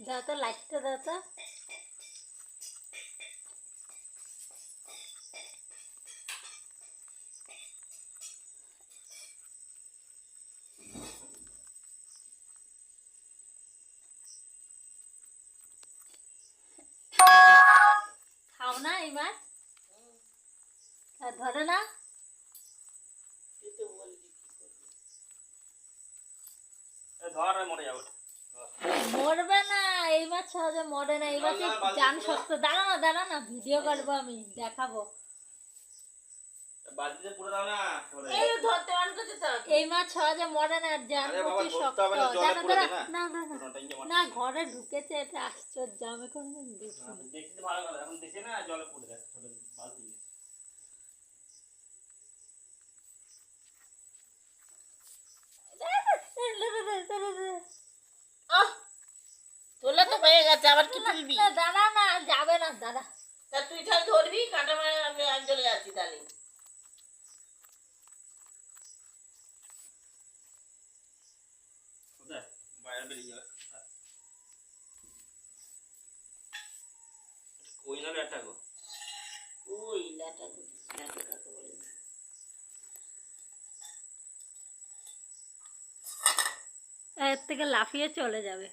দাও তো লাইটটা দাও তো। খাও না এই মাছ? ধরে না? মরবে না, এই মাছ সহজে মরে না। এই মাছ জান শক্ত। দাঁড়া না ভিডিও করবো, আমি দেখাবো। এই মাছ সহজে মরে না, জান প্রচুর শক্ত। না ঘরে ঢুকেছে, এটা আশ্চর্য, আমি কোনদিন দেখিনি। তোলা তো হয়ে গেছে, আবার কি তুলবি? দাঁড়া না, যাবে না, দাঁড়া। তা তুই তাহলে ধরবি, কাঁটা মারে, আমি চলে যাচ্ছি তাহলে। এর থেকে লাফিয়ে চলে যাবে।